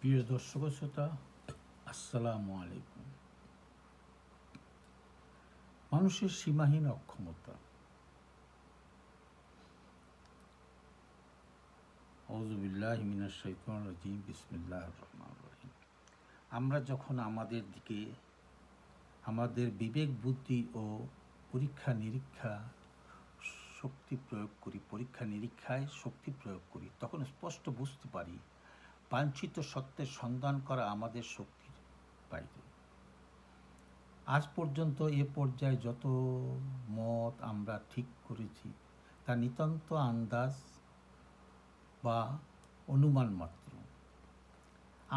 প্রিয় দর্শক শ্রোতা, আসসালামু আলাইকুম। মানুষের সীমাহীন অক্ষমতা। আউযু বিল্লাহি মিনাশ শাইতানির রাজিম। বিসমিল্লাহির রহমানির রহিম। আমরা যখন আমাদের বিবেক বুদ্ধি ও পরীক্ষা নিরীক্ষায় শক্তি প্রয়োগ করি, তখন স্পষ্ট বুঝতে পারি বাঞ্ছিত সত্যের সন্ধান করা আমাদের শক্তির বাইরে। আজ পর্যন্ত এ পর্যায়ে যত মত আমরা ঠিক করেছি তা নিতান্ত আন্দাজ বা অনুমান মাত্র।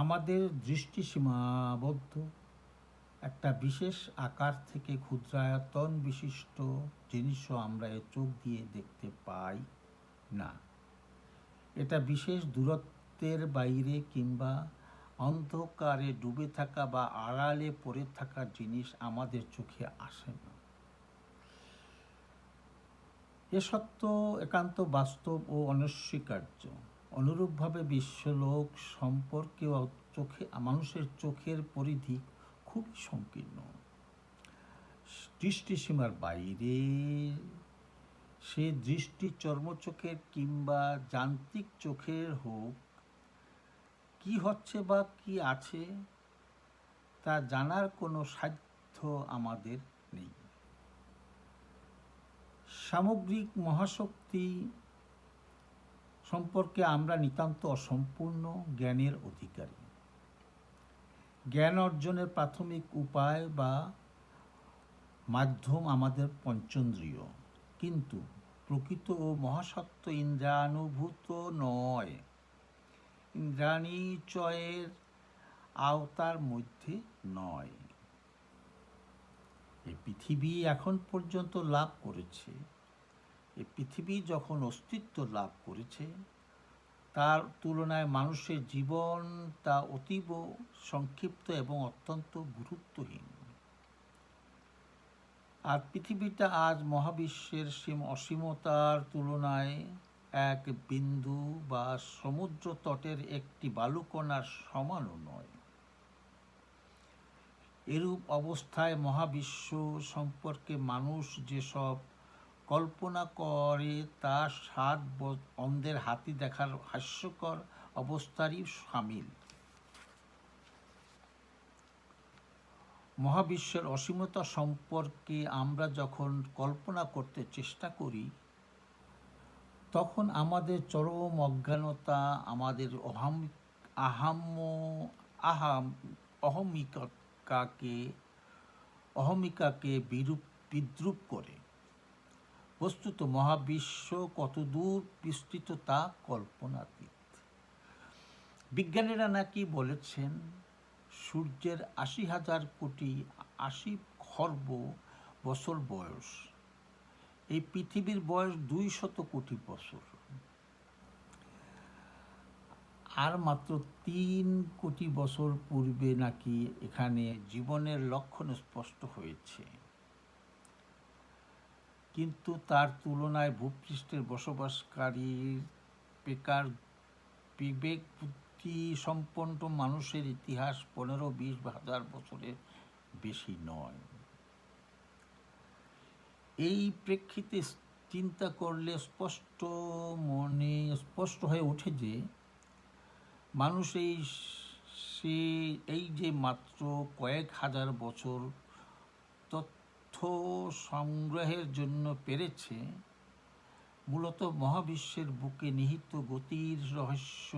আমাদের দৃষ্টি সীমাবদ্ধ। একটা বিশেষ আকার থেকে ক্ষুদ্রায়তন বিশিষ্ট জিনিসও আমরা এ চোখ দিয়ে দেখতে পাই না। এটা বিশেষ দূরত্বের বাইরে কিংবা অন্ধকারে ডুবে থাকা বা আড়ালে পড়ে থাকা জিনিস আমাদের চোখে আসে না। এ সত্য একান্ত বাস্তব ও অনস্বীকার্য। অনুরূপভাবে বিশ্বলোক সম্পর্কেও মানুষের চোখের পরিধি খুব সংকীর্ণ। দৃষ্টিসীমার বাইরে সে দৃষ্টি চর্মচোখের কিংবা যান্ত্রিক চোখের হোক, কি হচ্ছে বা কি আছে তা জানার কোনো সাধ্য আমাদের নেই। সামগ্রিক মহাশক্তি সম্পর্কে আমরা নিতান্ত অসম্পূর্ণ জ্ঞানের অধিকারী। জ্ঞান অর্জনের প্রাথমিক উপায় বা মাধ্যম আমাদের পঞ্চেন্দ্রিয়, কিন্তু প্রকৃত ও মহাসত্য ইন্দ্রিয়ানুভূত নয়, ইন্দ্রিয়ানিচয়ের আওতার মধ্যে নয়। এই পৃথিবী এখন পর্যন্ত লাভ করেছে, এই পৃথিবী যখন অস্তিত্ব লাভ করেছে, তার তুলনায় মানুষের জীবন তা অতীব সংক্ষিপ্ত এবং অত্যন্ত গুরুত্বহীন। আর পৃথিবীটা আজ মহাবিশ্বের অসীমতার তুলনায় এক বিন্দু বা সমুদ্র তটের একটি বালুকণার সমানও নয়। এরূপ অবস্থায় মহাবিশ্ব সম্পর্কে মানুষ যেসব কল্পনা করে তা সাত অন্ধের হাতি দেখার হাস্যকর অবস্থারই সামিল। মহাবিশ্বের অসীমতা সম্পর্কে আমরা যখন কল্পনা করতে চেষ্টা করি, তখন আমাদের চরম অজ্ঞানতা আমাদের অহমিকাকে বিদ্রূপ করে। বস্তুত মহাবিশ্ব কতদূর বিস্তৃত তা কল্পনাতীত। বিজ্ঞানীরা নাকি বলেছেন সূর্যের ৮০,০০০ কোটি ৮০ খর্ব বছর বয়স। এই পৃথিবীর বয়স ২০০ কোটি বছর। আর মাত্র ৩ কোটি বছর পূর্বে নাকি এখানে জীবনের লক্ষণ স্পষ্ট হয়েছে। কিন্তু তার তুলনায় ভূপৃষ্ঠের বসবাসকারীর বিবেক বুদ্ধি সম্পন্ন মানুষের ইতিহাস ১৫-২০ হাজার বছরের বেশি নয়। এই প্রেক্ষিতে চিন্তা করলে স্পষ্ট হয়ে ওঠে যে মানুষ এই যে মাত্র কয়েক হাজার বছর তথ্য সংগ্রহের জন্য পেরেছে, মূলত মহাবিশ্বের বুকে নিহিত গতির রহস্য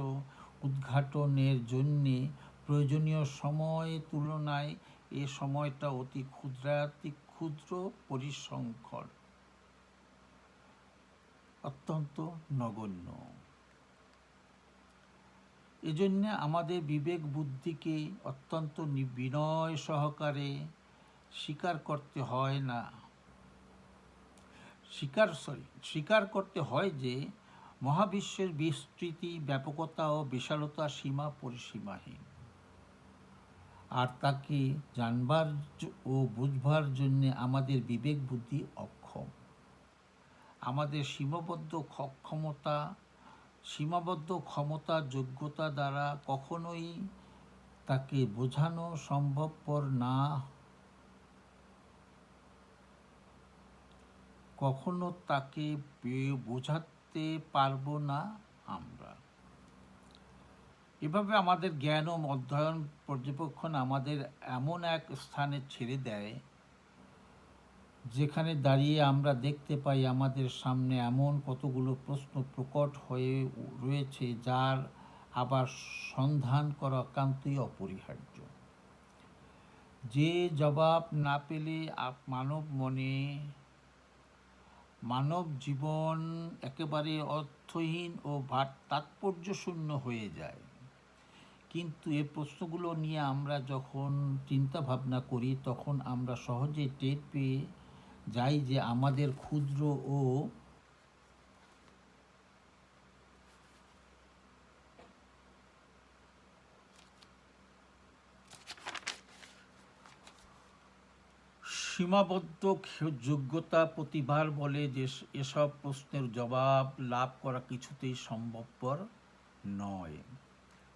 উদ্ঘাটনের জন্যে প্রয়োজনীয় সময় তুলনায় এ সময়টা অতি ক্ষুদ্র পরিসংখ্যান, অত্যন্ত নগণ্য। এজন্য আমাদের বিবেক বুদ্ধিকে অত্যন্ত বিনয় সহকারে স্বীকার করতে হয় যে মহাবিশ্বের বিস্তৃতি, ব্যাপকতা ও বিশালতা সীমা পরিসীমাহীন। আর তাকে জানবার ও বুঝবার জন্যে আমাদের বিবেক বুদ্ধি অক্ষম। আমাদের সীমাবদ্ধ ক্ষমতা যোগ্যতা দ্বারা কখনোই তাকে বোঝানো সম্ভবপর না, কখনো তাকে বোঝাতে পারবো না আমরা। এভাবে আমাদের জ্ঞান ও অধ্যয়ন পর্যবেক্ষণ আমাদের এমন এক স্থানে ছেড়ে দেয় যেখানে দাঁড়িয়ে আমরা দেখতে পাই আমাদের সামনে এমন কতগুলো প্রশ্ন প্রকট হয়ে রয়েছে যার আবার সন্ধান করা একান্তই অপরিহার্য। যে জবাব না পেলে মানব জীবন একেবারে অর্থহীন ও তাৎপর্যশূন্য হয়ে যায়। কিন্তু এই প্রশ্নগুলো নিয়ে আমরা যখন চিন্তা ভাবনা করি তখন আমরা সহজে টের পেয়ে যাই যে আমাদের ক্ষুদ্র ও সীমাবদ্ধ যোগ্যতা প্রতিভার বলে যে এসব প্রশ্নের জবাব লাভ করা কিছুতেই সম্ভবপর নয়।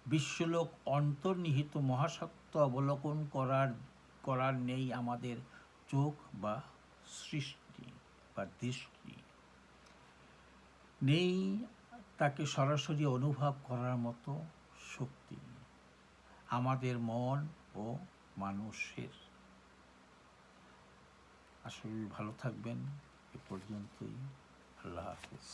বিশ্বলোক অন্তর্নিহিত মহাসত্য অবলোকন করার নেই আমাদের চোখ বা সৃষ্টি বা দৃষ্টি নেই, তাকে সরাসরি অনুভব করার মতো শক্তি আমাদের মন ও মানুষের। আসলে ভালো থাকবেন, এ পর্যন্তই। আল্লাহ হাফেজ।